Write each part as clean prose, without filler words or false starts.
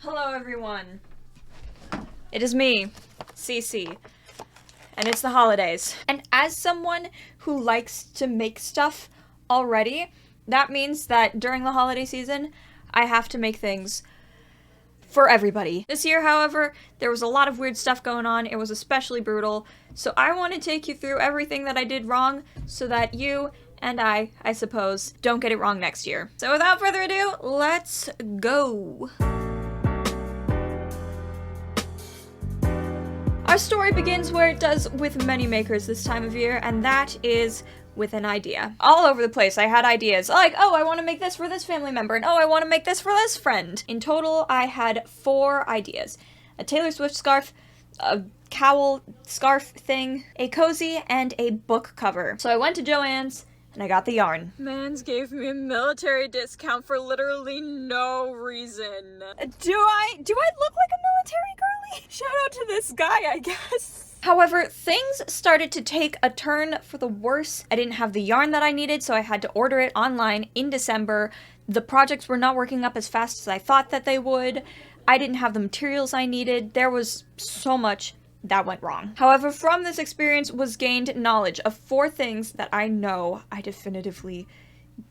Hello everyone. It is me, Cici, and it's the holidays. And as someone who likes to make stuff already, that means that during the holiday season, I have to make things for everybody. This year, however, there was a lot of weird stuff going on. It was especially brutal, so I want to take you through everything that I did wrong so that you and I suppose, don't get it wrong next year. So without further ado, let's go. Our story begins where it does with many makers this time of year, and that is with an idea. All over the place, I had ideas like, oh, I want to make this for this family member, and oh, I want to make this for this friend. In total, I had 4 ideas. A Taylor Swift scarf, a cowl scarf thing, a cozy, and a book cover. So I went to Joann's, and I got the yarn. Mans gave me a military discount for literally no reason. Do I look like a military girly? Shout out to this guy, I guess. However, things started to take a turn for the worse. I didn't have the yarn that I needed, so I had to order it online in December. The projects were not working up as fast as I thought that they would. I didn't have the materials I needed. There was so much that went wrong. However, from this experience was gained knowledge of 4 things that I know I definitively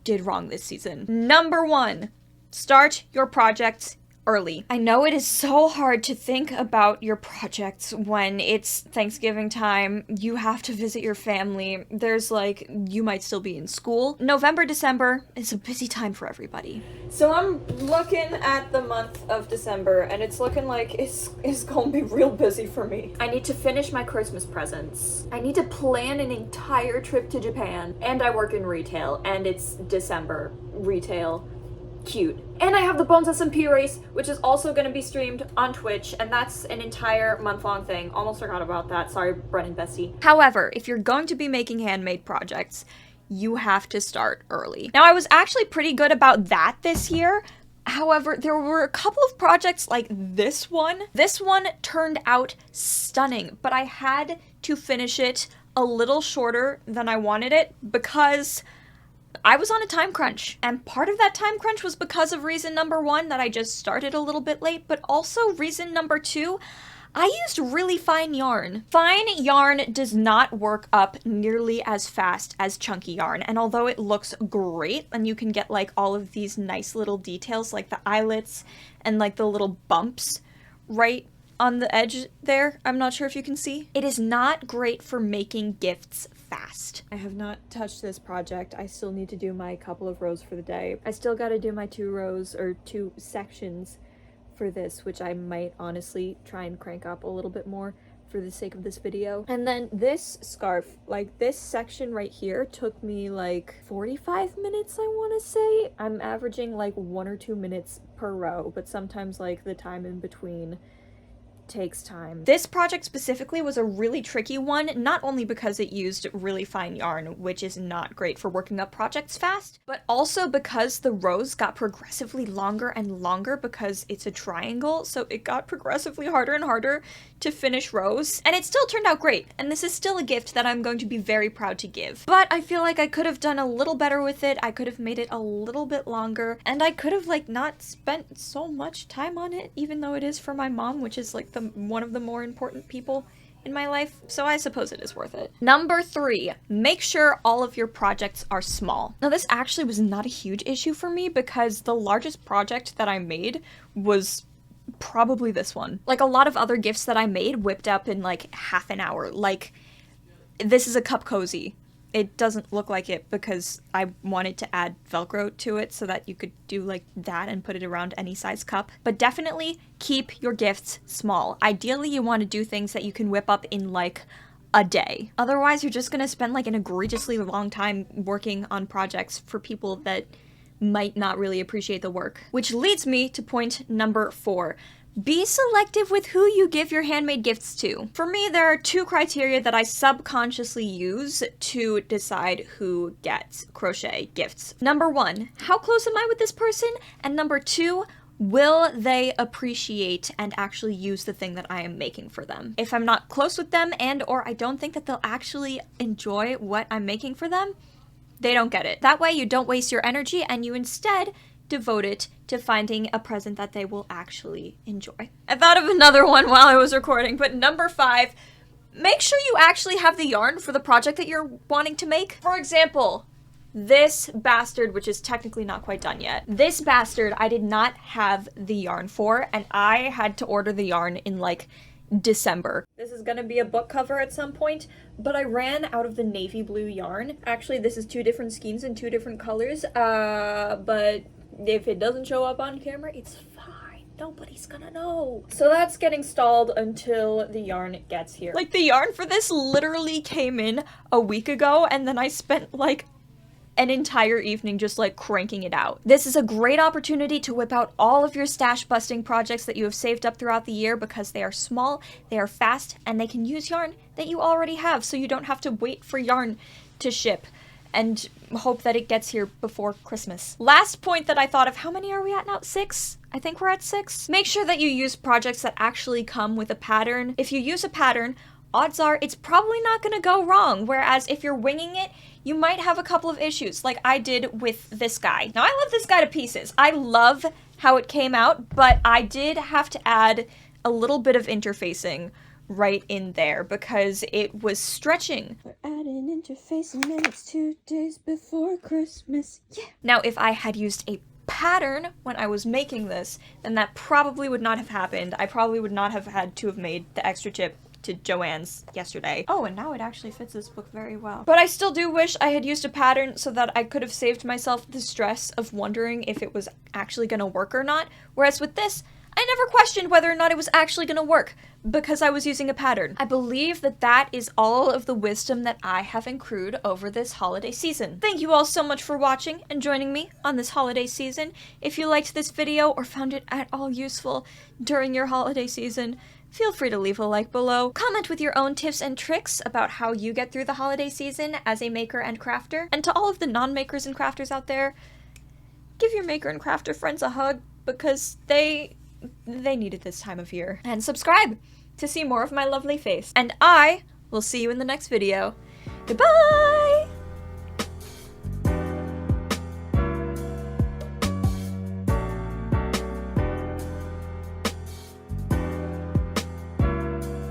did wrong this season. Number 1, start your projects early. I know it is so hard to think about your projects when it's Thanksgiving time, you have to visit your family, there's like, you might still be in school. November, December is a busy time for everybody. So I'm looking at the month of December and it's looking like it's gonna be real busy for me. I need to finish my Christmas presents. I need to plan an entire trip to Japan. And I work in retail and it's December. Retail. Cute. And I have the Bones SMP race, which is also going to be streamed on Twitch, and that's an entire month-long thing. Almost forgot about that. Sorry, Brennan Bestie. However, if you're going to be making handmade projects, you have to start early. Now, I was actually pretty good about that this year. However, there were a couple of projects like this one. This one turned out stunning, but I had to finish it a little shorter than I wanted it because I was on a time crunch, and part of that time crunch was because of reason number 1, that I just started a little bit late, but also reason number 2, I used really fine yarn. Fine yarn does not work up nearly as fast as chunky yarn, and although it looks great, and you can get like all of these nice little details like the eyelets and like the little bumps right on the edge there, I'm not sure if you can see. It is not great for making gifts fast. I have not touched this project. I still need to do my couple of rows for the day. I still gotta do my 2 rows or 2 sections for this, which I might honestly try and crank up a little bit more for the sake of this video. And then this scarf, like this section right here, took me like 45 minutes, I want to say. I'm averaging like 1 or 2 minutes per row, but sometimes like the time in between takes time. This project specifically was a really tricky one, not only because it used really fine yarn, which is not great for working up projects fast, but also because the rows got progressively longer and longer because it's a triangle, so it got progressively harder and harder to finish rows, and it still turned out great, and this is still a gift that I'm going to be very proud to give. But I feel like I could have done a little better with it, I could have made it a little bit longer, and I could have like not spent so much time on it, even though it is for my mom, which is like one of the more important people in my life, so I suppose it is worth it. Number 3, make sure all of your projects are small. Now this actually was not a huge issue for me because the largest project that I made was probably this one. Like a lot of other gifts that I made whipped up in like half an hour. Like this is a cup cozy. It doesn't look like it because I wanted to add Velcro to it so that you could do like that and put it around any size cup. But definitely keep your gifts small. Ideally, you want to do things that you can whip up in like a day. Otherwise, you're just gonna spend like an egregiously long time working on projects for people that might not really appreciate the work. Which leads me to point number 4. Be selective with who you give your handmade gifts to. For me, there are 2 criteria that I subconsciously use to decide who gets crochet gifts. Number 1, how close am I with this person? And number 2, will they appreciate and actually use the thing that I am making for them? If I'm not close with them and or I don't think that they'll actually enjoy what I'm making for them, they don't get it. That way you don't waste your energy and you instead devote it to finding a present that they will actually enjoy. I thought of another one while I was recording, but number 5, make sure you actually have the yarn for the project that you're wanting to make. For example, this bastard, which is technically not quite done yet. This bastard I did not have the yarn for, and I had to order the yarn in like December. This is gonna be a book cover at some point, but I ran out of the navy blue yarn. Actually, this is 2 different skeins in 2 different colors, but if it doesn't show up on camera, it's fine. Nobody's gonna know. So that's getting stalled until the yarn gets here. Like, the yarn for this literally came in a week ago, and then I spent like an entire evening just like cranking it out. This is a great opportunity to whip out all of your stash busting projects that you have saved up throughout the year because they are small, they are fast, and they can use yarn that you already have, so you don't have to wait for yarn to ship and hope that it gets here before Christmas. Last point that I thought of, how many are we at now? 6? I think we're at 6. Make sure that you use projects that actually come with a pattern. If you use a pattern, odds are it's probably not gonna go wrong, whereas if you're winging it, you might have a couple of issues, like I did with this guy. Now, I love this guy to pieces. I love how it came out, but I did have to add a little bit of interfacing right in there because it was stretching. We're adding interfacing and it's 2 days before Christmas, yeah! Now, if I had used a pattern when I was making this, then that probably would not have happened. I probably would not have had to have made the extra chip to Joanne's yesterday. Oh, and now it actually fits this book very well. But I still do wish I had used a pattern so that I could have saved myself the stress of wondering if it was actually gonna work or not. Whereas with this, I never questioned whether or not it was actually gonna work because I was using a pattern. I believe that that is all of the wisdom that I have accrued over this holiday season. Thank you all so much for watching and joining me on this holiday season. If you liked this video or found it at all useful during your holiday season, feel free to leave a like below. Comment with your own tips and tricks about how you get through the holiday season as a maker and crafter. And to all of the non-makers and crafters out there, give your maker and crafter friends a hug because they need it this time of year. And subscribe to see more of my lovely face. And I will see you in the next video. Goodbye!